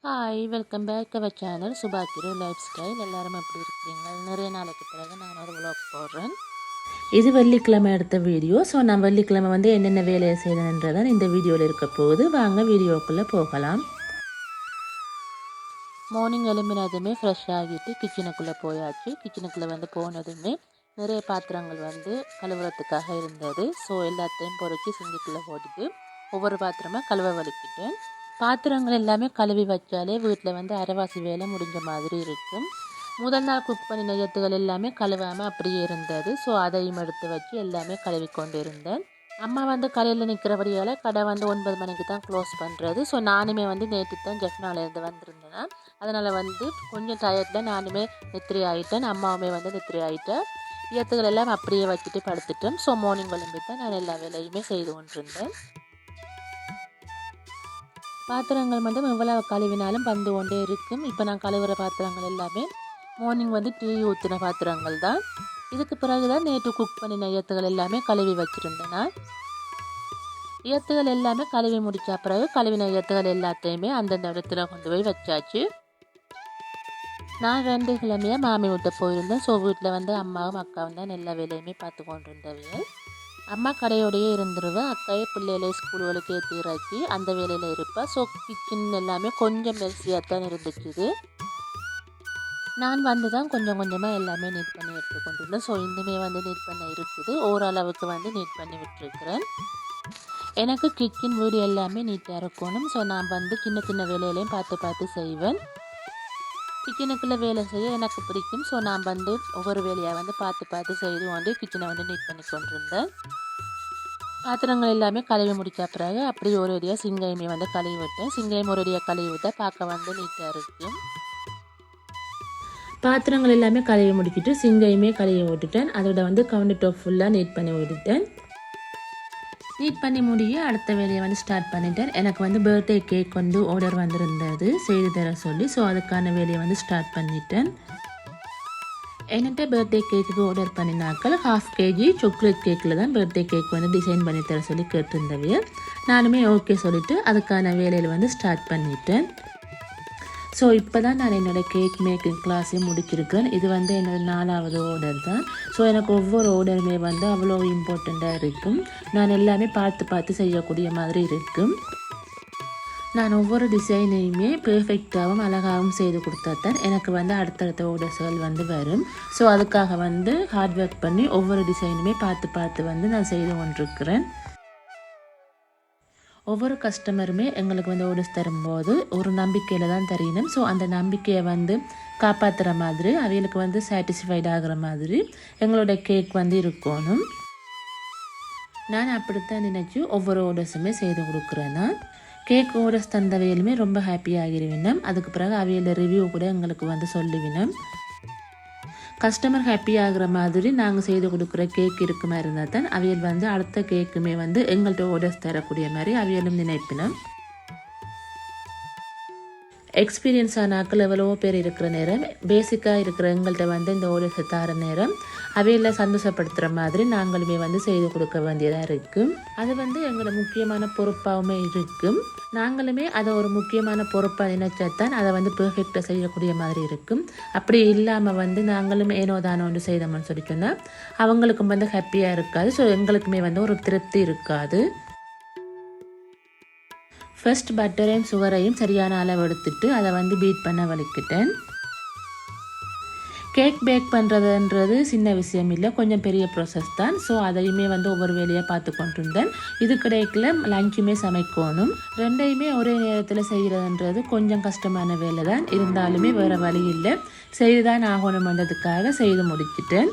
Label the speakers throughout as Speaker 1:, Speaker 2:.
Speaker 1: Hi welcome back our channel சுபாக்கிரு life style. எல்லாரும் எப்படி இருக்கிறீங்க? நிறைய நாளைக்கு பிறகு நான் ஒரு vlog போடுறேன். இது வெள்ளிக்கிழமை எடுத்த வீடியோ. ஸோ நான் வெள்ளிக்கிழமை என்னென்ன வேலையை செய்தேன்றதான் இந்த வீடியோவில் இருக்க போகுது. வாங்க வீடியோக்குள்ளே போகலாம். மார்னிங் எழும்பினதுமே ஃப்ரெஷ் ஆகிட்டு கிச்சனுக்குள்ளே போயாச்சு. கிச்சனுக்குள்ளே போனதுமே நிறைய பாத்திரங்கள் கழுவுறதுக்காக இருந்தது. ஸோ எல்லாத்தையும் பொறுக்கி சிங்கிக்குள்ளே போட்டுட்டு ஒவ்வொரு பாத்திரமாக கழுவ வலிக்கிட்டேன். பாத்திரங்கள் எல்லாமே கழுவி வச்சாலே வீட்டில் அரைவாசி வேலை முடிஞ்ச மாதிரி இருக்கும். முதல் நாள் குக் பண்ணின எத்துகள் எல்லாமே கழுவாமல் அப்படியே இருந்தது. ஸோ அதையும் எடுத்து வச்சு எல்லாமே கழுவி கொண்டு இருந்தேன். அம்மா கடையில் நிற்கிறபடியால் கடை 9 மணிக்கு தான் க்ளோஸ் பண்ணுறது. ஸோ நானுமே நேற்று தான் ஜெஃப்னாலேருந்து வந்திருந்தேன். அதனால் கொஞ்சம் டயர்டில் நானுமே நெத்திரி ஆகிட்டேன். அம்மாவுமே நெத்திரி ஆகிட்டேன். எத்துகள் எல்லாம் அப்படியே வச்சுட்டு படுத்துட்டேன். ஸோ மார்னிங் விளம்பி தான் நான் எல்லா வேலையுமே செய்து கொண்டிருந்தேன். பாத்திரங்கள் எவ்வளவு கழுவினாலும் பந்து கொண்டே இருக்கும். இப்போ நான் கழுவுற பாத்திரங்கள் எல்லாமே மார்னிங் டீ ஊற்றின பாத்திரங்கள் தான். இதுக்கு பிறகு தான் நேற்று குக் பண்ணின ஏத்துகள் எல்லாமே கழுவி வச்சுருந்தேன். ஏத்துகள் எல்லாமே கழுவி முடித்த பிறகு கழுவின ஏத்துகள் எல்லாத்தையுமே அந்தந்த இடத்துல கொண்டு போய் வச்சாச்சு. நான் 2 கிழமையாக மாமி வீட்டை போயிருந்தேன். ஸோ வீட்டில் அம்மாவும் அக்காவும் தான் எல்லா வேலையுமே பார்த்து கொண்டிருந்தவையே. அம்மா கடையோடையே இருந்துருவேன். அக்காவே பிள்ளைகளை ஸ்கூலுகளுக்கு ஏற்றி இறக்கி அந்த வேலையில் இருப்பேன். ஸோ கிச்சன் எல்லாமே கொஞ்சம் மெர்சியாக தான் இருந்துச்சு. நான் தான் கொஞ்சம் கொஞ்சமாக எல்லாமே நீட் பண்ணி எடுத்துக்கொண்டுள்ளேன். ஸோ இன்னுமே நீட் பண்ண இருக்குது. ஓரளவுக்கு நீட் பண்ணி விட்டுருக்குறேன். எனக்கு கிச்சன் வீடு எல்லாமே நீட்டாக இருக்கணும். ஸோ நான் சின்ன சின்ன வேலையிலையும் பார்த்து பார்த்து செய்வேன். கிச்சனுக்குள்ளே வேலை செய்ய எனக்கு பிடிக்கும். ஸோ நான் ஒவ்வொரு வேலையாக பார்த்து பார்த்து செய்து கொண்டு கிச்சனை நீட் பண்ணி கொண்டிருந்தேன். பாத்திரங்கள் எல்லாமே கழுவி முடித்த பிறகு அப்படியே ஒரு அடியாக சிங்கையுமே கழுவி விட்டேன். சிங்கையும் ஒரு அடியாக கழுவி விட்டால் பார்க்க நீட்டாக இருக்கும். பாத்திரங்கள் எல்லாமே கழுவி முடிக்கிட்டு சிங்கையுமே கழுவி விட்டுட்டேன். அதோட கவுண்டர் டாப் ஃபுல்லாக நீட் பண்ணி விட்டுட்டேன். நீட் பண்ணி முடிய அடுத்த வேலையை ஸ்டார்ட் பண்ணிட்டேன். எனக்கு பர்த்டே கேக் ஆர்டர் வந்திருந்தது செய்து தர சொல்லி. ஸோ அதுக்கான வேலையை ஸ்டார்ட் பண்ணிட்டேன். என்கிட்ட பர்த்டே கேக்கு ஆர்டர் பண்ணினாக்கள் 1/2 kg சாக்லேட் கேக்கில் தான் பர்த்டே கேக் டிசைன் பண்ணி தர சொல்லி கேட்டிருந்தவையே. நானுமே ஓகே சொல்லிவிட்டு அதுக்கான வேலையில் ஸ்டார்ட் பண்ணிட்டேன். ஸோ இப்போ தான் நான் என்னோடய கேக் மேக்கிங் கிளாஸையும் முடிச்சிருக்கேன். இது என்னோடய 4வது ஆர்டர் தான். ஸோ எனக்கு ஒவ்வொரு ஆர்டருமே அவ்வளோ இம்பார்ட்டண்ட்டாக இருக்கும். நான் எல்லாமே பார்த்து பார்த்து செய்யக்கூடிய மாதிரி இருக்கும். நான் ஒவ்வொரு டிசைனையுமே பெர்ஃபெக்டாகவும் அழகாகவும் செய்து கொடுத்தா தான் எனக்கு அடுத்தடுத்த ஆர்டர்ஸ்கள் வரும். ஸோ அதுக்காக ஹார்ட் ஒர்க் பண்ணி ஒவ்வொரு டிசைனுமே பார்த்து பார்த்து நான் செய்து கொண்டிருக்கிறேன். ஒவ்வொரு கஸ்டமருமே எங்களுக்கு ஆர்டர்ஸ் தரும்போது ஒரு நம்பிக்கையில் தான் தெரியணும். ஸோ அந்த நம்பிக்கையை காப்பாற்றுற மாதிரி அவைகளுக்கு சாட்டிஸ்ஃபைட் ஆகிற மாதிரி எங்களோட கேக் இருக்கணும். நான் அப்படித்தான் நினச்சி ஒவ்வொரு ஆர்டர்ஸுமே செய்து கொடுக்குறேன்னா கேக் ஆர்டர்ஸ் தந்தவையிலுமே ரொம்ப ஹாப்பியாகிருவினோம். அதுக்கு பிறகு அவையோட ரிவ்யூ கூட எங்களுக்கு சொல்லுவினோம். கஸ்டமர் ஹாப்பி ஆகிற மாதிரி நாங்கள் செய்து கொடுக்குற கேக் இருக்குமா இருந்தால் தான் அவையல் அடுத்த கேக்குமே எங்கள்கிட்ட ஆர்டர்ஸ் தரக்கூடிய மாதிரி அவையலும் நினைப்பினோம். எக்ஸ்பீரியன்ஸான ஆக்கள் எவ்வளவோ பேர் இருக்கிற நேரம் பேசிக்காக இருக்கிற எங்கள்கிட்ட இந்த ஆர்டர்ஸை தர நேரம் அவையில் சந்தோஷப்படுத்துகிற மாதிரி நாங்களுமே செய்து கொடுக்க வேண்டியதாக இருக்கும். அது எங்களோட முக்கியமான பொறுப்பாகவுமே இருக்கும். நாங்களுமே அதை ஒரு முக்கியமான பொறுப்பாக நினைச்சாதான் அதை பெர்ஃபெக்டாக செய்யக்கூடிய மாதிரி இருக்கும். அப்படி இல்லாமல் நாங்களும் ஏனோ தானோ ஒன்று செய்தோம்னு சொல்லி சொன்னால் அவங்களுக்கும் ஹாப்பியாக இருக்காது. ஸோ எங்களுக்குமே ஒரு திருப்தி இருக்காது. ஃபர்ஸ்ட் பட்டரையும் சுகரையும் சரியான அளவு எடுத்துட்டு அதை பீட் பண்ண வலிக்கிட்டேன். கேக் பேக் பண்ணுறதுன்றது சின்ன விஷயம் இல்லை, கொஞ்சம் பெரிய ப்ராசஸ் தான். ஸோ அதையுமே ஒவ்வொரு வேலையாக பார்த்து கொண்டிருந்தேன். இது கிடைக்கல லஞ்சுமே சமைக்கணும். ரெண்டையுமே ஒரே நேரத்தில் செய்கிறதுன்றது கொஞ்சம் கஷ்டமான வேலை தான். இருந்தாலுமே வேறு வழி இல்லை, செய்து தான் ஆகணும்ன்றதுக்காக செய்து முடிச்சிட்டேன்.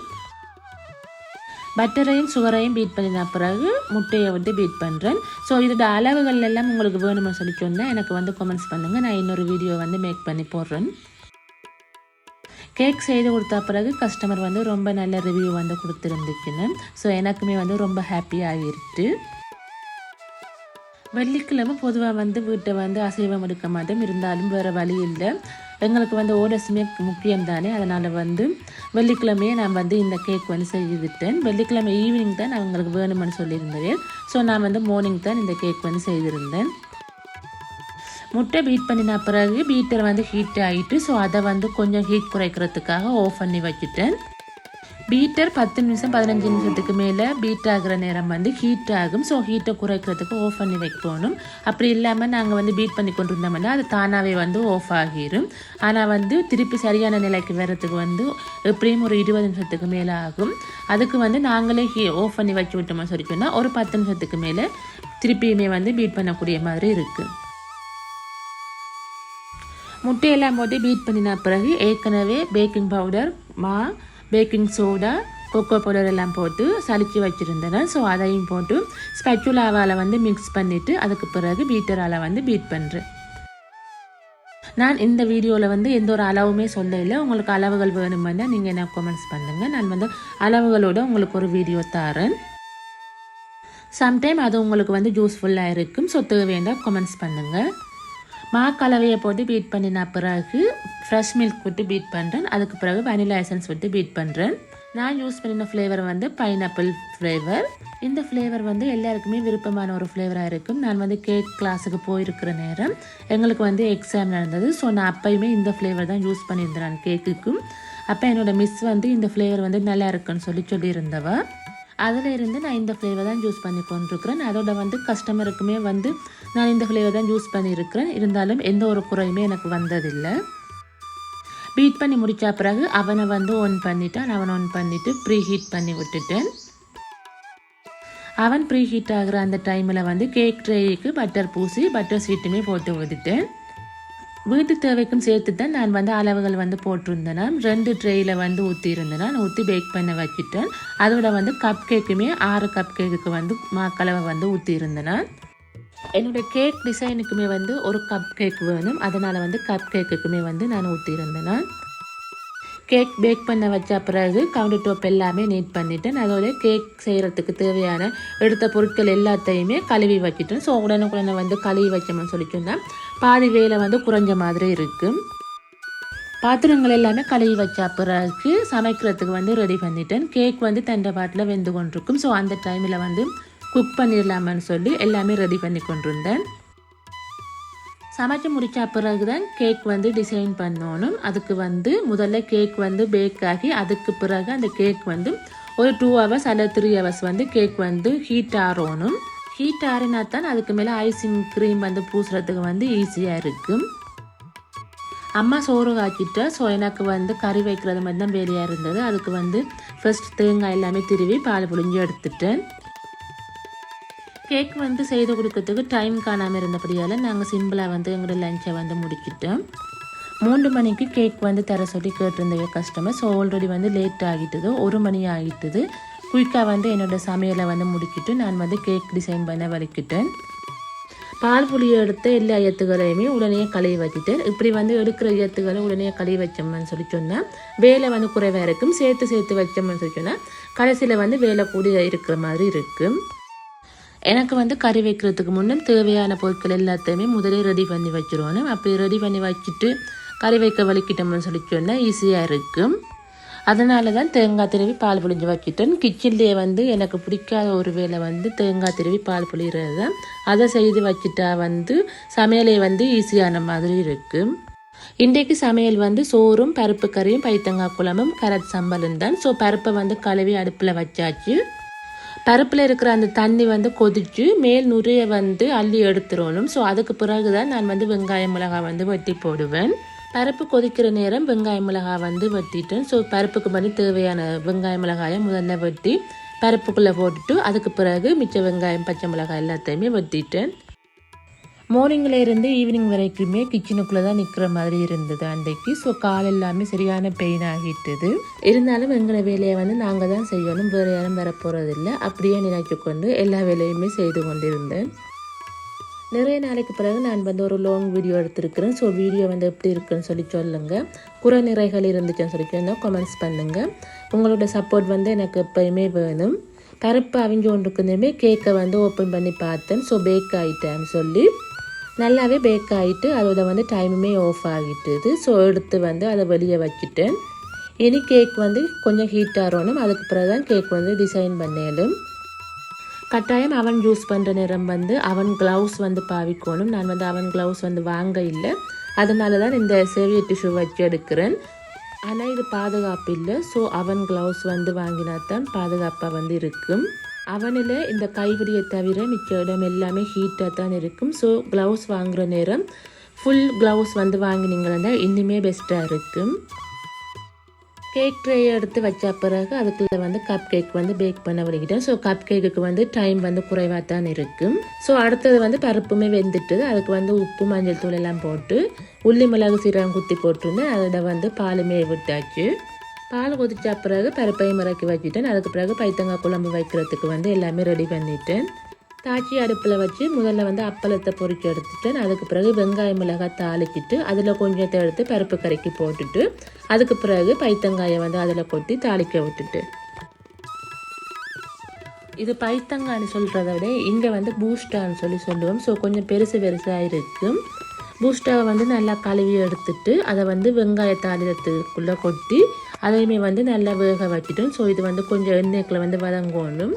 Speaker 1: பட்டரையும் சுகரையும் பீட் பண்ணின பிறகு முட்டையை பீட் பண்ணுறேன். ஸோ இதோட அளவுகள் எல்லாம் உங்களுக்கு வேணும்னு சொல்லி சொன்னால் எனக்கு கமெண்ட்ஸ் பண்ணுங்கள். நான் இன்னொரு வீடியோ மேக் பண்ணி போடுறேன். கேக் செய்து கொடுத்த பிறகு கஸ்டமர் ரொம்ப நல்ல ரிவ்யூ கொடுத்துருந்துச்சுன்னு. ஸோ எனக்குமே ரொம்ப ஹாப்பியாகிருச்சு. வெள்ளிக்கிழமை பொதுவாக வீட்டை அசைவம் எடுக்க மாட்டோம். இருந்தாலும் வேறு வழி இல்லை, எங்களுக்கு ஆர்டர்ஸுமே முக்கியம் தானே. அதனால் வெள்ளிக்கிழமையே நான் இந்த கேக் செய்துவிட்டேன். வெள்ளிக்கிழமை ஈவினிங் தான் அவங்களுக்கு வேணுமென்னு சொல்லியிருந்தேன். ஸோ நான் மார்னிங் தான் இந்த கேக் செய்திருந்தேன். முட்டை பீட் பண்ணின பிறகு பீட்டர் வந்து ஹீட் ஆகிட்டு ஸோ அதை வந்து கொஞ்சம் ஹீட் குறைக்கிறதுக்காக ஆஃப் பண்ணி வச்சுட்டேன். பீட்டர் 10 நிமிஷம் 15 நிமிஷத்துக்கு மேலே பீட் ஆகிற நேரம் வந்து ஹீட் ஆகும். ஸோ ஹீட்டை குறைக்கிறதுக்கு ஆஃப் பண்ணி வைக்கணும். அப்படி இல்லாமல் நாங்கள் வந்து பீட் பண்ணி கொண்டு இருந்தோம்னா அது தானாகவே வந்து ஆஃப் ஆகிரும். ஆனால் வந்து திருப்பி சரியான நிலைக்கு வர்றதுக்கு வந்து எப்படியும் ஒரு 20 நிமிஷத்துக்கு மேலே ஆகும். அதுக்கு வந்து நாங்களே ஆஃப் பண்ணி வச்சு விட்டோம்னு சொல்லி சொன்னால் ஒரு 10 நிமிஷத்துக்கு மேலே திருப்பியுமே வந்து பீட் பண்ணக்கூடிய மாதிரி இருக்குது. முட்டையெல்லாம் போட்டு பீட் பண்ணின பிறகு ஏற்கனவே baking powder, baking soda, cocoa powder எல்லாம் போட்டு சளிச்சு வச்சுருந்தேன். ஸோ அதையும் போட்டு ஸ்பெச்சுலாவால் வந்து மிக்ஸ் பண்ணிவிட்டு அதுக்கு பிறகு பீட்டரால் வந்து பீட் பண்ணுறேன். நான் இந்த வீடியோவில் வந்து எந்த ஒரு அளவுமே சொல்லலை. உங்களுக்கு அளவுகள் வேணுமென்னா நீங்கள் என்ன கமெண்ட்ஸ் பண்ணுங்கள். நான் வந்து அளவுகளோடு உங்களுக்கு ஒரு வீடியோ தரேன். சம்டைம் அது உங்களுக்கு வந்து யூஸ்ஃபுல்லாக இருக்கும். ஸோ தேவையான கமெண்ட்ஸ் பண்ணுங்கள். கலவையை போட்டு பீட் பண்ணின பிறகு ஃப்ரெஷ் மில்க் விட்டு பீட் பண்ணுறேன். அதுக்கு பிறகு வனிலா எசன்ஸ் விட்டு பீட் பண்ணுறேன். நான் யூஸ் பண்ணின ஃப்ளேவர் வந்து பைனாப்பிள் ஃப்ளேவர். இந்த ஃப்ளேவர் வந்து எல்லாருக்குமே விருப்பமான ஒரு ஃப்ளேவராக இருக்கும். நான் வந்து கேக் கிளாஸுக்கு போயிருக்கிற நேரம் எங்களுக்கு வந்து எக்ஸாம் நடந்தது. ஸோ நான் அப்போயுமே இந்த ஃப்ளேவர் தான் யூஸ் பண்ணியிருந்தேன் நான் கேக்குக்கும். அப்போ என்னோடய மிஸ் வந்து இந்த ஃப்ளேவர் வந்து நல்லா இருக்குன்னு சொல்லியிருந்தவ. அதில் இருந்து நான் இந்த ஃப்ளேவர் தான் யூஸ் பண்ணி கொண்டிருக்கிறேன். அதோட வந்து கஸ்டமருக்குமே வந்து நான் இந்த ஃப்ளேவர் தான் யூஸ் பண்ணியிருக்கிறேன். இருந்தாலும் எந்த ஒரு குறையுமே எனக்கு வந்ததில்லை. பீட் பண்ணி முடித்த பிறகு அவனை வந்து ஆன் பண்ணிவிட்டு ப்ரீ ஹீட் பண்ணி விட்டுட்டேன். அவன் ப்ரீ ஹீட் ஆகிற அந்த டைமில் வந்து கேக் ட்ரேக்கு பட்டர் பூசி பட்டர் ஸ்வீட்டுமே போட்டு விட்டுட்டேன். வீட்டு தேவைக்கும் சேர்த்து தான் நான் வந்து அளவுகள் வந்து போட்டிருந்தேன்னா 2 ட்ரேயில் வந்து ஊற்றியிருந்தேன்னா நான் ஊற்றி பேக் பண்ண வச்சுட்டேன். அதோட வந்து கப் கேக்குமே 6 கப் கேக்குக்கு வந்து மாக்கலவை வந்து ஊற்றியிருந்தேன்னா என்னோடய கேக் டிசைனுக்குமே வந்து ஒரு கப் கேக் வேணும். அதனால் வந்து கப் கேக்குக்குமே வந்து நான் ஊற்றியிருந்தேன்னா கேக் பேக் பண்ண வச்ச பிறகு கவுண்டர் டாப் எல்லாமே நீட் பண்ணிவிட்டேன். அதோட கேக் செய்கிறதுக்கு தேவையான எடுத்த பொருட்கள் எல்லாத்தையுமே கழுவி வச்சுட்டேன். ஸோ உடனுக்குடனே வந்து கழுவி வச்சோம்னு சொல்லிட்டோம்னா பாதி வேலை வந்து குறைஞ்ச மாதிரி இருக்கும். பாத்திரங்கள் எல்லாமே கழுவி வச்ச பிறகு சமைக்கிறதுக்கு வந்து ரெடி பண்ணிட்டேன். கேக் வந்து தண்டை பாட்டில் வெந்து கொண்டிருக்கும். ஸோ அந்த டைமில் வந்து குக் பண்ணிடலாமான்னு சொல்லி எல்லாமே ரெடி பண்ணி கொண்டிருந்தேன். சமைச்சு முடித்த பிறகு தான் கேக் வந்து டிசைன் பண்ணணும். அதுக்கு வந்து முதல்ல கேக் வந்து பேக் ஆகி அதுக்கு பிறகு அந்த கேக் வந்து ஒரு 2 hours அல்ல 3 hours வந்து கேக் வந்து ஹீட் ஆறணும். ஹீட் ஆறினா தான் அதுக்கு மேலே ஐசிங் க்ரீம் வந்து பூசுறதுக்கு வந்து ஈஸியாக இருக்கும். அம்மா சோறு காய்ச்சிட்டா. ஸோ எனக்கு வந்து கறி வைக்கிறது மாதிரி தான் வேலையாக இருந்தது. அதுக்கு வந்து ஃபர்ஸ்ட் தேங்காய் எல்லாமே திருவி பால் புழிஞ்சு எடுத்துட்டேன். கேக் வந்து செய்து கொடுக்கறதுக்கு டைம் காணாமல் இருந்தபடியால் நாங்கள் சிம்பிளாக வந்து எங்களோட லஞ்சை வந்து முடிக்கிட்டோம். 3 மணிக்கு கேக் வந்து தர சொல்லி கேட்டிருந்த கஸ்டமர். ஸோ ஆல்ரெடி வந்து லேட் ஆகிட்டது, 1 மணி ஆகிட்டது. குயிக்காக வந்து என்னோடய சமையலை வந்து முடிக்கிட்டு நான் வந்து கேக் டிசைன் பண்ண வலிக்கிட்டேன். பால் புளியை எடுத்த எல்லா எத்துகளையுமே உடனே கழுவி வச்சுட்டேன். இப்படி வந்து எடுக்கிற எத்துகளை உடனே கழுவி வச்சோம்னு சொல்லி சொன்னால் வேலை வந்து குறைவாக இருக்கும். சேர்த்து வச்சோம்னு சொல்லி சொன்னால் கடைசியில் வந்து வேலை கூட இருக்கிற மாதிரி இருக்கும். எனக்கு வந்து கறி வைக்கிறதுக்கு முன்னே தேவையான பொருட்கள் எல்லாத்தையுமே முதலே ரெடி பண்ணி வச்சுருவோம். அப்படி ரெடி பண்ணி வச்சுட்டு கறி வைக்க வலிக்கிட்டோம்னு சொல்லி சொன்னால் ஈஸியாக இருக்கும். அதனால தான் தேங்காய் திருவி பால் புளிஞ்சு வச்சுட்டேன். கிச்சன்லேயே வந்து எனக்கு பிடிக்காத ஒரு வேலை வந்து தேங்காய் திருவி பால் புளிகிறது தான். அதை செய்து வச்சுட்டா வந்து சமையலே வந்து ஈஸியான மாதிரி இருக்கும். இன்றைக்கு சமையல் வந்து சோறும் பருப்பு கறியும் பைத்தங்காய் குழம்பும் கேரட் சம்பலும் தான். ஸோ பருப்பை வந்து கழுவி அடுப்பில் வச்சாச்சு. பருப்பில் இருக்கிற அந்த தண்ணி வந்து கொதிச்சு மேல் நுரைய வந்து அள்ளி எடுத்துடணும். ஸோ அதுக்கு பிறகு தான் நான் வந்து வெங்காயம் மிளகாய் வந்து வெட்டி போடுவேன். பருப்பு கொதிக்கிற நேரம் வெங்காயம் மிளகாய் வந்து வெட்டிட்டேன். ஸோ பருப்புக்கு பண்ணி தேவையான வெங்காயம் மிளகாயை முதல்ல வெட்டி பருப்புக்குள்ளே போட்டுட்டு அதுக்கு பிறகு மிச்ச வெங்காயம் பச்சை மிளகாய் எல்லாத்தையுமே வெட்டிட்டேன். மார்னிங்கில் இருந்து ஈவினிங் வரைக்குமே கிச்சனுக்குள்ளே தான் நிற்கிற மாதிரி இருந்தது அன்றைக்கு. ஸோ கால் எல்லாமே சரியான பெயின் ஆகிட்டது. இருந்தாலும் எங்களை வேலையை வந்து நாங்கள் தான் செய்யணும், வேறு யாரும் வர போகிறதில்லை. அப்படியே நினைச்சு கொண்டு எல்லா வேலையுமே செய்து கொண்டிருந்தேன். நிறைய நாளைக்கு பிறகு நான் வந்து ஒரு லாங் வீடியோ எடுத்திருக்கிறேன். ஸோ வீடியோ வந்து எப்படி இருக்குன்னு சொல்லி சொல்லுங்கள். குறை நிறைகள் இருந்துச்சுன்னு சொல்லி சொன்னால் கமெண்ட்ஸ் பண்ணுங்கள். உங்களோட சப்போர்ட் வந்து எனக்கு எப்போயுமே வேணும். பருப்பு அவிஞ்சு கொண்டிருக்குதுமே கேக்கை வந்து ஓப்பன் பண்ணி பார்த்தேன். ஸோ பேக் ஆகிட்டேன்னு சொல்லி நல்லாவே பேக் ஆகிட்டு அதோட வந்து டைமுமே ஆஃப் ஆகிட்டுது. ஸோ எடுத்து வந்து அதை வெளியே வச்சுட்டேன். இனி கேக் வந்து கொஞ்சம் ஹீட் ஆகணும். அதுக்கு பிறகு தான் கேக் வந்து டிசைன் பண்ணேலும். கட்டாயம் அவன் யூஸ் பண்ணுற நேரம் வந்து அவன் க்ளவுஸ் வந்து பாவிக்கணும். நான் வந்து அவன் க்ளவுஸ் வந்து வாங்க இல்லை, அதனால தான் இந்த சேவியர் டிஷ்யூ வச்சு எடுக்கிறேன். ஆனால் இது பாதுகாப்பு இல்லை. ஸோ அவன் க்ளவுஸ் வந்து வாங்கினா தான் பாதுகாப்பாக வந்து இருக்கும். அவனில் இந்த கைவிடியை தவிர மிச்ச இடம் எல்லாமே ஹீட்டாக தான் இருக்கும். ஸோ க்ளவுஸ் வாங்குகிற நேரம் ஃபுல் க்ளவுஸ் வந்து வாங்கினீங்கன்னா இன்னுமே பெஸ்ட்டாக இருக்கும். கேக் ட்ரேயை எடுத்து வச்ச பிறகு அதுக்குள்ளே வந்து கப் கேக் வந்து பேக் பண்ண வலிக்கிட்டேன். ஸோ கப் கேக்குக்கு வந்து டைம் வந்து குறைவாக தான் இருக்கும். ஸோ அடுத்தது வந்து பருப்புமே வெந்துட்டு அதுக்கு வந்து உப்பு மஞ்சள் தூள் எல்லாம் போட்டு உள்ளி மிளகு சீரகம் குத்தி போட்டிருந்தேன். அதோட வந்து பாலுமே விட்டாச்சு. பால் கொதிச்ச பிறகு பருப்பையும் இறக்கி வச்சுட்டேன். அதுக்கு பிறகு பைத்தங்காய் குழம்பு வைக்கிறதுக்கு வந்து எல்லாமே ரெடி பண்ணிட்டேன். தாச்சி அடுப்பில் வச்சு முதல்ல வந்து அப்பளத்தை பொறிச்சு எடுத்துட்டேன். அதுக்கு பிறகு வெங்காயம் மிளகாய் தாளிச்சிட்டு அதில் கொஞ்சத்தை எடுத்து பருப்பு கரைக்கி போட்டுட்டு அதுக்கு பிறகு பைத்தங்காயை வந்து அதில் கொட்டி தாளிக்க விட்டுட்டு, இது பைத்தங்கான்னு சொல்கிறத விட இங்கே வந்து பூஸ்டான்னு சொல்லுவோம். ஸோ கொஞ்சம் பெருசாக இருக்கும். பூஸ்டாவை வந்து நல்லா கழுவி எடுத்துட்டு அதை வந்து வெங்காய தாளிரத்துக்குள்ளே கொட்டி அதையுமே வந்து நல்லா வேக வச்சுட்டோம். ஸோ இது வந்து கொஞ்சம் எண்ணெய்க்குள்ள வந்து வதங்கணும்.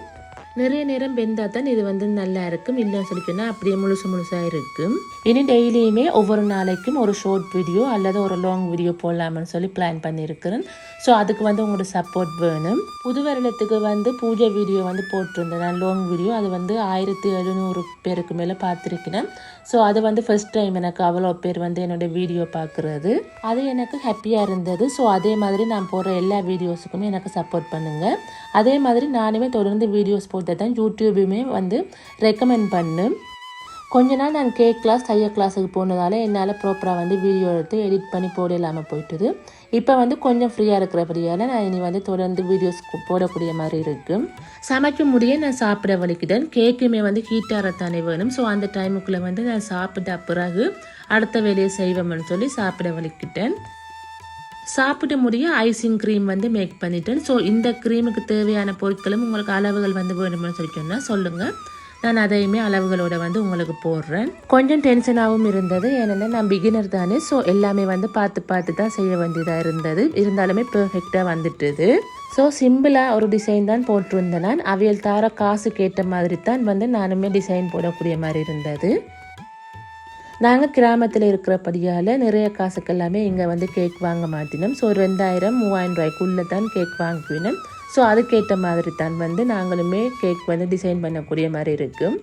Speaker 1: நிறைய நேரம் வெந்தால் தான் இது வந்து நல்லா இருக்கும். இல்லைன்னு சொல்லி சொன்னால் அப்படியே முழுசாக இருக்கும். இனி டெய்லியுமே ஒவ்வொரு நாளைக்கும் ஒரு ஷார்ட் வீடியோ அல்லது ஒரு லாங் வீடியோ போடலாம்னு சொல்லி பிளான் பண்ணியிருக்கிறேன். ஸோ அதுக்கு வந்து உங்களோட சப்போர்ட் வேணும். புது வருடத்துக்கு வந்து பூஜை வீடியோ வந்து போட்டிருந்தேன் நான், லாங் வீடியோ. அது வந்து 1700 பேருக்கு மேலே பார்த்துருக்கிறேன். ஸோ அது வந்து ஃபர்ஸ்ட் டைம் எனக்கு அவ்வளோ பேர் வந்து என்னோடய வீடியோ பார்க்குறது. அது எனக்கு ஹாப்பியாக இருந்தது. ஸோ அதே மாதிரி நான் போடுற எல்லா வீடியோஸுக்குமே எனக்கு சப்போர்ட் பண்ணுங்கள். அதே மாதிரி நானுமே தொடர்ந்து வீடியோஸ் போட்டு தான் யூடியூபுமே வந்து ரெக்கமெண்ட் பண்ணு. கொஞ்ச நாள் நான் கேக் கிளாஸ் தையல் கிளாஸுக்கு போனதால் என்னால் ப்ராப்பராக வந்து வீடியோ எடுத்து எடிட் பண்ணி போட இல்லாமல் போயிட்டுது. இப்போ வந்து கொஞ்சம் ஃப்ரீயாக இருக்கிறபடியால் நான் இனி வந்து தொடர்ந்து வீடியோஸ் போடக்கூடிய மாதிரி இருக்கும். சமைக்க முடிய நான் சாப்பிட வலிக்கிட்டேன். கேக்குமே வந்து ஹீட்டாகத்தானே வேணும். ஸோ அந்த டைமுக்குள்ளே வந்து நான் சாப்பிட்ட பிறகு அடுத்த வேலையை செய்வோம்னு சொல்லி சாப்பிட வலிக்கிட்டேன். சாப்பிட்டு முடிய ஐசிங் க்ரீம் வந்து மேக் பண்ணிட்டேன். ஸோ இந்த க்ரீமுக்கு தேவையான பொருட்களும் உங்களுக்கு அளவுகள் வந்து வேணும்னு சொல்லி சொன்னால் சொல்லுங்கள். நான் அதையுமே அளவுகளோட வந்து உங்களுக்கு போடுறேன். கொஞ்சம் டென்ஷனாகவும் இருந்தது. ஏன்னா நான் பிகினர் தானே. ஸோ எல்லாமே வந்து பார்த்து தான் செய்ய வேண்டியதாக இருந்தது. இருந்தாலுமே பெர்ஃபெக்டாக வந்துட்டுது. ஸோ சிம்பிளாக ஒரு டிசைன் தான் போட்டிருந்தேன் நான். அவையல் தார காசுக்கு ஏற்ற மாதிரி தான் வந்து நானுமே டிசைன் போடக்கூடிய மாதிரி இருந்தது. நாங்கள் கிராமத்தில் இருக்கிறபடியால் நிறைய காசுக்கு எல்லாமே இங்கே வந்து கேக் வாங்க மாட்டினோம். ஸோ 2000-3000 ரூபாய்க்குள்ளே தான் கேக் வாங்கினோம். ஸோ அதுக்கேற்ற மாதிரி தான் வந்து நாங்களுமே கேக் வந்து டிசைன் பண்ணக்கூடிய மாதிரி இருக்கும்.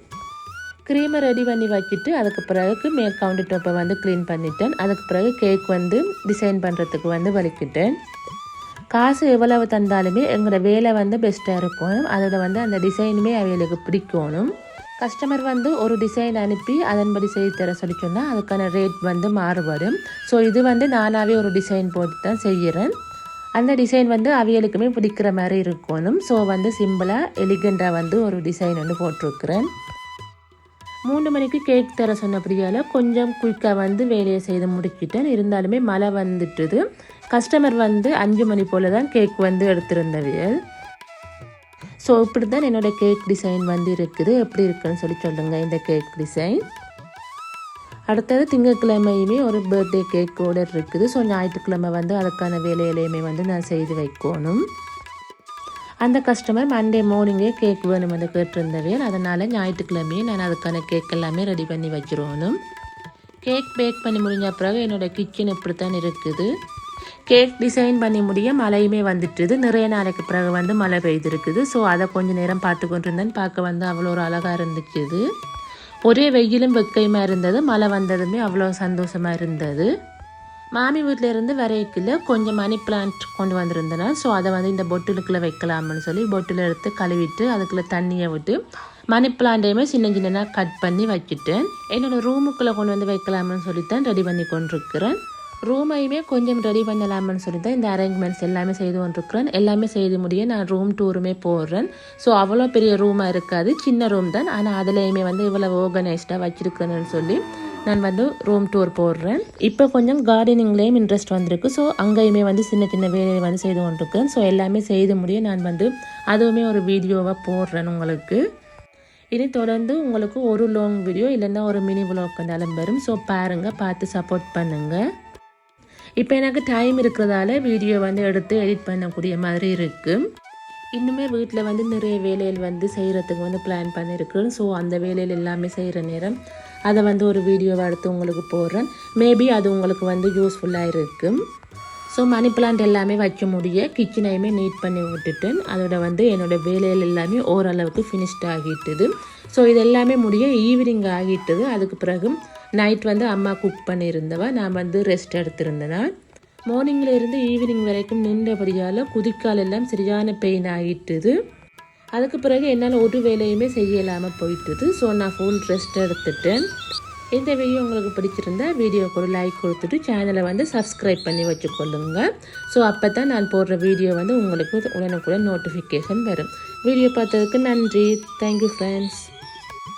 Speaker 1: க்ரீமை ரெடி பண்ணி வச்சுட்டு அதுக்கு பிறகு மேல் கவுண்டர் டாப்பை வந்து க்ளீன் பண்ணிட்டேன். அதுக்கு பிறகு கேக் வந்து டிசைன் பண்ணுறதுக்கு வந்து வலிக்கிட்டேன். காசு எவ்வளவு தந்தாலுமே எங்களோட வேலை வந்து பெஸ்ட்டாக இருக்கணும். அதோட வந்து அந்த டிசைனுமே அவைகளுக்கு பிடிக்கணும். கஸ்டமர் வந்து ஒரு டிசைன் அனுப்பி அதன்படி செய்து தர சொல்லி சொன்னால் அதுக்கான ரேட் வந்து மாறுபடும். ஸோ இது வந்து நானாகவே ஒரு டிசைன் போட்டு தான் செய்கிறேன். அந்த டிசைன் வந்து அவைகளுக்குமே பிடிக்கிற மாதிரி இருக்கணும். ஸோ வந்து சிம்பிளாக எலிகண்டாக வந்து ஒரு டிசைன் வந்து போட்டிருக்கிறேன். 3 மணிக்கு கேக் தர சொன்னபடியால் கொஞ்சம் குயிக்காக வந்து வேலையை செய்து முடிக்கிட்டேன். இருந்தாலுமே மழை வந்துட்டுது. கஸ்டமர் வந்து 5 மணி போல் தான் கேக் வந்து எடுத்திருந்தவியல். ஸோ இப்படி தான் என்னோடய கேக் டிசைன் வந்து இருக்குது. எப்படி இருக்குன்னு சொல்லி சொல்லுங்கள் இந்த கேக் டிசைன். அடுத்தது திங்கட்கிழமையுமே ஒரு பர்த்டே கேக் ஆர்டர் இருக்குது. ஸோ ஞாயிற்றுக்கிழமை வந்து அதுக்கான வேலையிலையுமே வந்து நான் செய்து வைக்கணும். அந்த கஸ்டமர் மண்டே மார்னிங்கே கேக் வேணும் வந்து கேட்டிருந்தவையல். அதனால் ஞாயிற்றுக்கிழமையே நான் அதுக்கான கேக் எல்லாமே ரெடி பண்ணி வச்சிருவணும். கேக் பேக் பண்ணி முடிஞ்ச பிறகு என்னோடய கிச்சன் இப்படி தான் இருக்குது. கேக் டிசைன் பண்ணி முடிய மழையுமே வந்துட்டுது. நிறைய நாளைக்கு பிறகு வந்து மழை பெய்திருக்குது. ஸோ அதை கொஞ்சம் நேரம் பார்த்து கொண்டு இருந்தேன். பார்க்க வந்து அவ்வளோ ஒரு அழகாக இருந்துச்சு. ஒரே வெயிலும் வெக்கையுமா இருந்தது. மழை வந்ததுமே அவ்வளோ சந்தோஷமாக இருந்தது. மாமி வீட்டில் இருந்து வரைக்கில் கொஞ்சம் மணி பிளான்ட் கொண்டு வந்திருந்தேன். ஸோ அதை வந்து இந்த பொட்டிலுக்குள்ளே வைக்கலாம்னு சொல்லி பொட்டில் எடுத்து கழுவிட்டு அதுக்குள்ளே தண்ணியை விட்டு மணி பிளான்ட்டையுமே சின்ன கட் பண்ணி வச்சுட்டேன். என்னோடய ரூமுக்குள்ளே கொண்டு வந்து வைக்கலாம்னு சொல்லித்தான் ரெடி பண்ணி கொண்டிருக்கிறேன். ரூமையுமே கொஞ்சம் ரெடி பண்ணலாம்னு சொல்லி தான் இந்த அரேஞ்ச்மெண்ட்ஸ் எல்லாமே செய்து கொண்டிருக்கிறேன். எல்லாமே செய்து முடிய நான் ரூம் டூருமே போடுறேன். ஸோ அவ்வளோ பெரிய ரூமாக இருக்காது, சின்ன ரூம் தான். ஆனால் அதுலேயுமே வந்து இவ்வளோ ஆர்கனைஸ்டாக வச்சுருக்கிறேன்னு சொல்லி நான் வந்து ரூம் டூர் போடுறேன். இப்போ கொஞ்சம் கார்டனிங்லேயும் இன்ட்ரெஸ்ட் வந்திருக்கு. ஸோ அங்கேயுமே வந்து சின்ன வேலையை வந்து செய்து கொண்டிருக்கிறேன். ஸோ எல்லாமே செய்து முடிய நான் வந்து அதுவுமே ஒரு வீடியோவாக போடுறேன் உங்களுக்கு. இனி தொடர்ந்து உங்களுக்கு ஒரு லாங் வீடியோ இல்லைன்னா ஒரு மினி விலாக் வந்தாலும் வரும். ஸோ பாருங்கள், பார்த்து சப்போர்ட் பண்ணுங்கள். இப்போ எனக்கு டைம் இருக்கிறதால வீடியோ வந்து எடுத்து எடிட் பண்ணக்கூடிய மாதிரி இருக்குது. இன்னுமே வீட்டில் வந்து நிறைய வேலைகள் வந்து செய்கிறதுக்கு வந்து பிளான் பண்ணியிருக்கிறேன். ஸோ அந்த வேலையில் எல்லாமே செய்கிற நேரம் அதை வந்து ஒரு வீடியோவை எடுத்து உங்களுக்கு போடுறேன். மேபி அது உங்களுக்கு வந்து யூஸ்ஃபுல்லாக இருக்கும். ஸோ மணி பிளான்ட் எல்லாமே வைக்க முடிய கிச்சனையுமே நீட் பண்ணி விட்டுட்டேன். அதோட வந்து என்னோடய வேலைகள் எல்லாமே ஓரளவுக்கு ஃபினிஷ்ட் ஆகிட்டுது. ஸோ இது எல்லாமே முடிய ஈவினிங் ஆகிட்டுது. அதுக்கு பிறகு நைட் வந்து அம்மா குக் பண்ணியிருந்தவா, நான் வந்து ரெஸ்ட் எடுத்திருந்தேனா. மார்னிங்கில் இருந்து ஈவினிங் வரைக்கும் நின்றபடியால் குதிக்கால் எல்லாம் சரியான பெயின் ஆகிட்டுது. அதுக்கு பிறகு என்னால் ஒரு வேலையுமே செய்யலாமல் போயிட்டுது. ஸோ நான் ஃபுல் ரெஸ்ட் எடுத்துட்டேன். இந்த வீடியோ உங்களுக்கு பிடிச்சிருந்தா வீடியோக்கு ஒரு லைக் கொடுத்துட்டு சேனலை வந்து சப்ஸ்கிரைப் பண்ணி வச்சுக்கொள்ளுங்க. ஸோ அப்போ தான் நான் போடுற வீடியோ வந்து உங்களுக்கு உடனுக்குடன் நோட்டிஃபிகேஷன் வரும். வீடியோ பார்த்ததுக்கு நன்றி. Thank you friends.